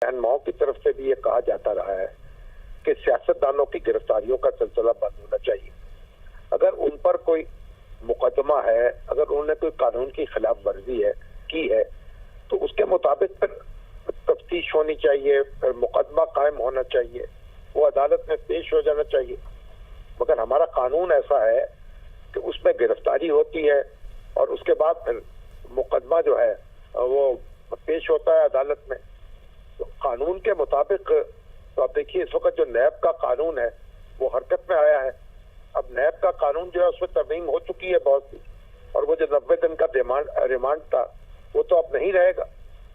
रहनुमाओं की तरफ से भी ये कहा जाता रहा है कि सियासतदानों की गिरफ्तारियों का सिलसिला बंद होना चाहिए। अगर उन पर कोई मुकदमा है, अगर उन्होंने कोई कानून की खिलाफ वर्जी की है तो उसके मुताबिक फिर तफ्तीश होनी चाहिए, फिर मुकदमा कायम होना चाहिए, वो अदालत में पेश हो जाना चाहिए। मगर हमारा कानून ऐसा है कि उसमें गिरफ्तारी होती है और उसके बाद फिर मुकदमा जो है वो पेश होता है अदालत में। तो कानून के मुताबिक तो आप देखिए इस वक्त जो नैब का कानून है वो हरकत में आया है। अब नैब का कानून जो है उसमें तरमीम हो चुकी है बहुत सी, और वो जो 90 दिन का रिमांड था वो तो अब नहीं रहेगा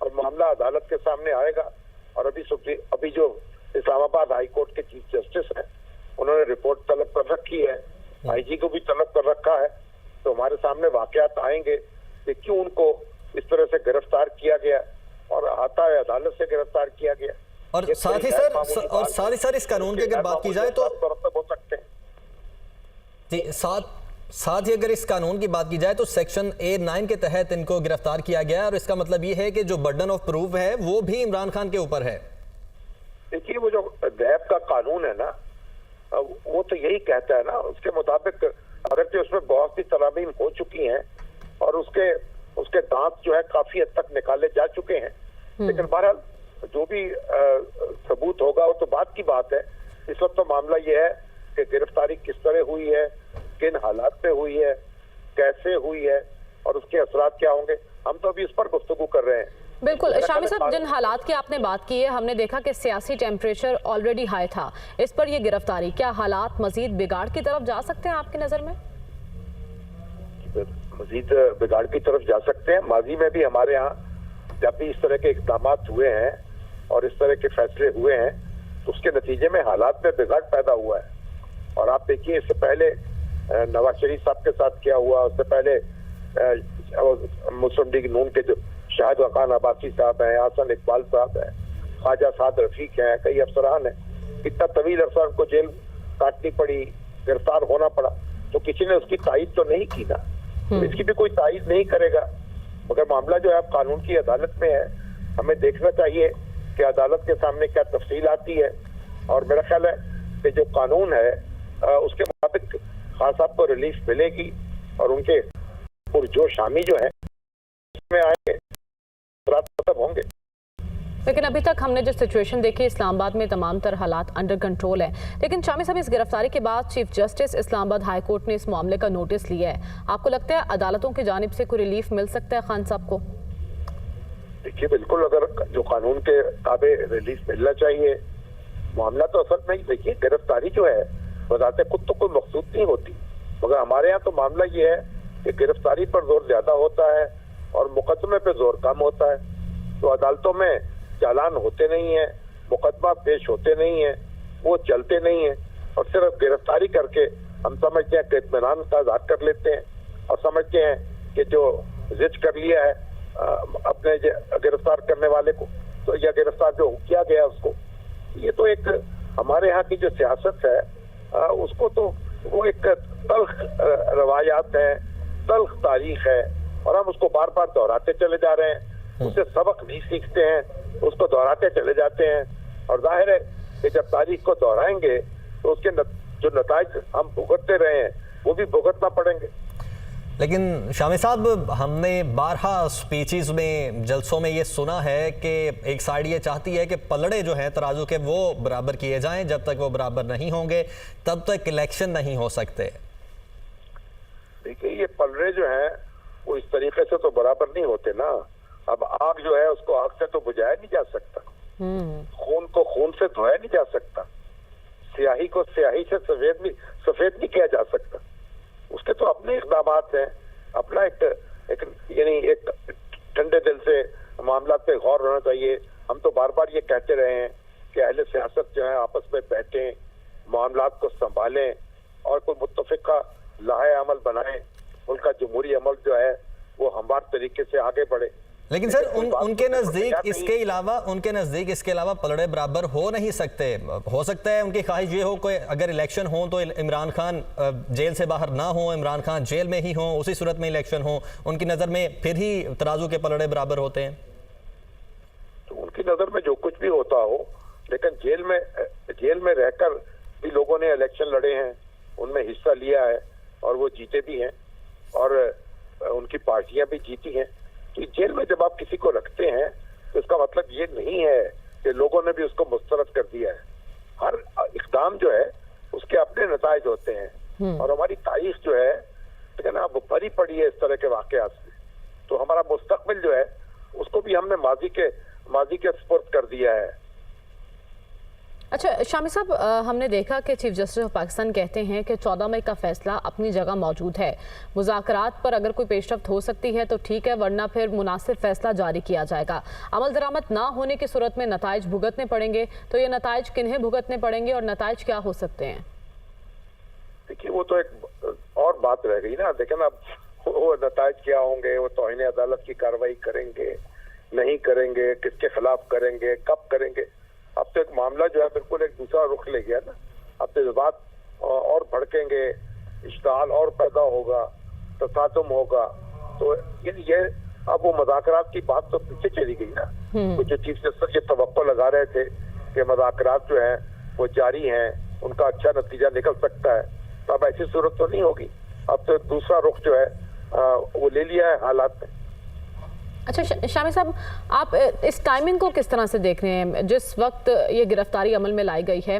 और मामला अदालत के सामने आएगा। और अभी जो इस्लामाबाद हाई कोर्ट के चीफ जस्टिस हैं उन्होंने रिपोर्ट तलब कर रखी है, आईजी को भी तलब कर रखा है। तो हमारे सामने वाकयात आएंगे कि क्यों उनको इस तरह से गिरफ्तार किया गया और आता है अदालत से गिरफ्तार किया गया। और साथ ही सर इस कानून की अगर बात की जाए तो हो सकते हैं जी, साथ ही अगर इस कानून की बात की जाए तो सेक्शन A9 के तहत इनको गिरफ्तार किया गया है और इसका मतलब ये है कि जो बर्डन ऑफ प्रूफ है वो भी इमरान खान के ऊपर है। देखिए वो जो नैब का कानून है ना वो तो यही कहता है ना, उसके मुताबिक अगर तो उसमें बहुत सी तरामीम हो चुकी हैं और उसके दांत जो है काफी हद तक निकाले जा चुके हैं, लेकिन बहरहाल जो भी सबूत होगा वो तो बात की बात है। इस वक्त तो मामला ये है कि गिरफ्तारी किस तरह हुई है, किन हालात पे हुई है, कैसे हुई है और उसके असरात क्या होंगे, हम तो अभी इस पर गुफ्तगू कर रहे हैं। बिल्कुल शामी साहब, जिन हालात की आपने बात की है, हमने देखा कि सियासी टेम्परेचर ऑलरेडी हाई था, इस पर ये गिरफ्तारी, क्या हालात मजीद बिगाड़ की तरफ जा सकते हैं आपकी नजर में? मजीद बिगाड़ की तरफ जा सकते हैं। माजी में भी हमारे यहाँ जब भी इस तरह के इक़दाम हुए हैं और इस तरह के फैसले हुए हैं तो उसके नतीजे में हालात में बिगाड़ पैदा हुआ है। और आप देखिए इससे पहले नवाज शरीफ साहब के साथ क्या हुआ, उससे पहले मुस्लिम लीग नून के जो शाहिद वकान अब्बासी साहब हैं, हसन इकबाल साहब हैं, ख्वाजा साद रफीक हैं, कई अफसरान हैं, कितना तवील अरसा उनको जेल काटनी पड़ी, गिरफ्तार होना पड़ा, तो किसी ने उसकी तायीद तो नहीं की ना, तो इसकी भी कोई तायीद नहीं करेगा। मगर मामला जो है अब कानून की अदालत में है, हमें देखना चाहिए कि अदालत के सामने क्या तफसील आती है। और मेरा ख्याल है कि जो कानून है उसके मुताबिक खान साहब को रिलीफ मिलेगी और उनके पुरजोश हामी जो है उसमें आएंगे, होंगे। लेकिन अभी तक हमने जो सिचुएशन देखी इस्लामाबाद में तमाम तर हालात अंडर कंट्रोल है, लेकिन शामी साहब इस गिरफ्तारी के बाद chief justice Islamabad high court ने इस मामले का नोटिस लिया है, आपको लगता है अदालतों की जानिब से कोई रिलीफ मिल सकता है खान साहब को? देखिए बिल्कुल, अगर जो कानून के ताबे रिलीफ मिलना चाहिए। मामला तो असल में देखिए गिरफ्तारी जो है बताते खुद तो कोई मकसूद नहीं होती, मगर हमारे यहाँ तो मामला ये है कि गिरफ्तारी पर जोर ज्यादा होता है और मुकदमे पे जोर कम होता है। तो अदालतों में चालान होते नहीं है, मुकदमा पेश होते नहीं है, वो चलते नहीं है और सिर्फ गिरफ्तारी करके हम समझते हैं कि इत्मीनान का इज़हार कर लेते हैं और समझते हैं कि जो जिद कर लिया है अपने गिरफ्तार करने वाले को, तो या गिरफ्तार जो किया गया उसको, ये तो एक हमारे यहाँ की जो सियासत है उसको तो वो एक तल्ख रवायात है, तल्ख तारीख है और हम उसको बार बार दोहराते चले जा रहे हैं, उससे सबक नहीं सीखते हैं, उसको दोहराते चले जाते हैं। और जाहिर है कि जब तारीख को दोहराएंगे तो उसके जो नताइज हम भुगतते रहे हैं वो भी भुगतना पड़ेंगे। लेकिन शामी साहब, हमने बारहा स्पीचेस में, जलसों में ये सुना है कि एक साइड ये चाहती है कि पलड़े जो हैं तराजू के वो बराबर किए जाएं, जब तक वो बराबर नहीं होंगे तब तक इलेक्शन नहीं हो सकते। देखिए ये पलड़े जो हैं वो इस तरीके से तो बराबर नहीं होते ना। अब आग जो है उसको आग से तो बुझाया नहीं जा सकता, खून को खून से धोया नहीं जा सकता, स्याही को स्याही से सफेद नहीं किया जा सकता। उसके तो अपने इक़दाम हैं, अपना एक ठंडे दिल से मामला पे गौर होना चाहिए। हम तो बार बार ये कहते रहे हैं कि अहले सियासत जो है आपस में बैठें, मामलात को संभालें और कोई मुत्तफ़िका लाहे अमल बनाएं, उनका जमहूरी अमल जो है वो हमवार तरीके से आगे बढ़े। लेकिन सर उनके नजदीक इसके अलावा पलड़े बराबर हो नहीं सकते। हो सकता है उनकी ख्वाहिश ये हो कि अगर इलेक्शन हो तो इमरान खान जेल से बाहर ना हो, इमरान खान जेल में ही हो, उसी सूरत में इलेक्शन हो, उनकी नजर में फिर ही तराजू के पलड़े बराबर होते हैं। तो उनकी उनकी नजर में जो कुछ भी होता हो, लेकिन जेल में रहकर भी लोगों ने इलेक्शन लड़े हैं, उनमें हिस्सा लिया है और वो जीते भी हैं और उनकी पार्टियां भी जीती हैं। तो जेल में जब आप किसी को रखते हैं तो इसका मतलब ये नहीं है कि लोगों ने भी उसको मुस्तरद कर दिया है। हर इकदाम जो है उसके अपने नताइज होते हैं और हमारी तारीख जो है लेकिन अब भरी पड़ी है इस तरह के वाकयात से। तो हमारा मुस्तकबिल जो है उसको भी हमने माजी के सुपुर्द कर दिया है। अच्छा शामी साहब, हमने देखा कि चीफ जस्टिस ऑफ पाकिस्तान कहते हैं कि 14 मई का फैसला अपनी जगह मौजूद है। मुज़ाकरात पर अगर कोई पेशरफ्त हो सकती है तो ठीक है, वरना फिर मुनासिब फैसला जारी किया जाएगा। अमल दरामद ना होने की सूरत में नताइज भुगतने पड़ेंगे, तो ये नताइज किन्हें भुगतने पड़ेंगे और नताइज क्या हो सकते हैं? देखिए, वो तो एक और बात रह गई ना। देखिए ना, वो नताइज क्या होंगे, वो तौहीन अदालत की कार्रवाई करेंगे नहीं करेंगे, किसके खिलाफ करेंगे, कब करेंगे। अब तो एक मामला जो है बिल्कुल एक दूसरा रुख ले गया ना। अब तो जज्बात और भड़केंगे, इश्ताल और पैदा होगा, तसादुम होगा। तो ये अब वो मुज़ाकरात की बात तो पीछे चली गई ना। तो जो चीफ जस्टिस ये तवक्को लगा रहे थे कि मुज़ाकरात जो है वो जारी हैं, उनका अच्छा नतीजा निकल सकता है, तो अब ऐसी सूरत तो नहीं होगी। अब तो दूसरा रुख जो है वो ले लिया है हालात ने। अच्छा शामी साहब, आप इस टाइमिंग को किस तरह से देख रहे हैं? जिस वक्त ये गिरफ्तारी अमल में लाई गई है,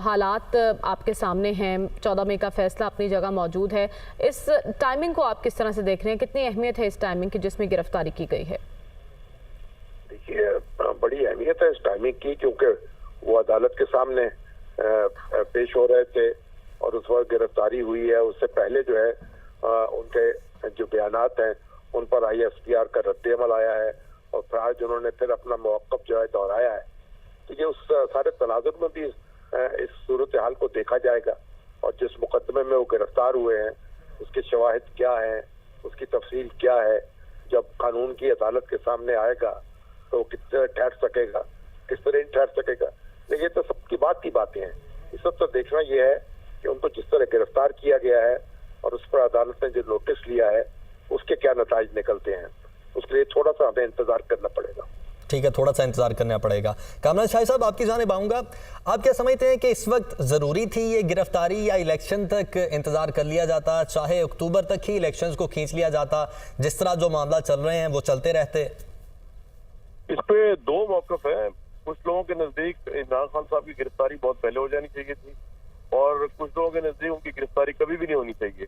हालात आपके सामने हैं, 14 मई का फैसला अपनी जगह मौजूद है, इस टाइमिंग को आप किस तरह से देख रहे हैं? कितनी अहमियत है इस टाइमिंग की जिसमें गिरफ्तारी की गई है? देखिए, बड़ी अहमियत है इस टाइमिंग की, क्योंकि वो अदालत के सामने पेश हो रहे थे और उस वक्त गिरफ्तारी हुई है। उससे पहले जो है उनके जो बयानात हैं उन पर ISPR का रद्द-ए-अमल आया है और फिर जिन्होंने फिर अपना मौक़िफ़ जो है दोहराया है। तो ये उस सारे तनाजुर में भी इस सूरत हाल को देखा जाएगा और जिस मुकदमे में वो गिरफ्तार हुए हैं उसके शवाहिद क्या हैं, उसकी तफसील क्या है। जब कानून की अदालत के सामने आएगा तो किस तरह ठहर सकेगा, किस तरह नहीं ठहर सकेगा। लेकिन ये तो सबकी बात की बातें हैं। इस वक्त तो देखना ये है कि उनको जिस तरह गिरफ्तार किया गया है और उस पर अदालत ने जो नोटिस लिया है उसके क्या नताइज निकलते हैं, उसके लिए थोड़ा सा हमें इंतजार करना पड़ेगा। ठीक है, थोड़ा सा इंतजार करना पड़ेगा। कामरान शाही साहब, आपकी जानिब आऊंगा। आप क्या समझते हैं कि इस वक्त जरूरी थी ये गिरफ्तारी या इलेक्शन तक इंतजार कर लिया जाता, चाहे अक्टूबर तक ही इलेक्शंस को खींच लिया जाता, जिस तरह जो मामला चल रहे हैं वो चलते रहते? इस पे दो मौक़िफ़ हैं। कुछ लोगों के नजदीक इमरान खान साहब की गिरफ्तारी बहुत पहले हो जानी चाहिए थी और कुछ लोगों के नजदीक उनकी गिरफ्तारी कभी भी नहीं होनी चाहिए।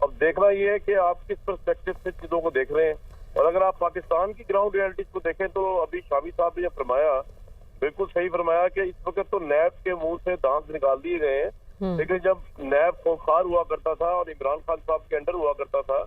अब देखना ये है कि आप किस पर्सपेक्टिव से चीजों को देख रहे हैं। और अगर आप पाकिस्तान की ग्राउंड रियलिटीज को देखें तो अभी शामी साहब ने जो फरमाया, बिल्कुल सही फरमाया कि इस वक्त तो नैब के मुंह से दांत निकाल दिए गए हैं। लेकिन जब नैब खौफखार हुआ करता था और इमरान खान साहब के अंडर हुआ करता था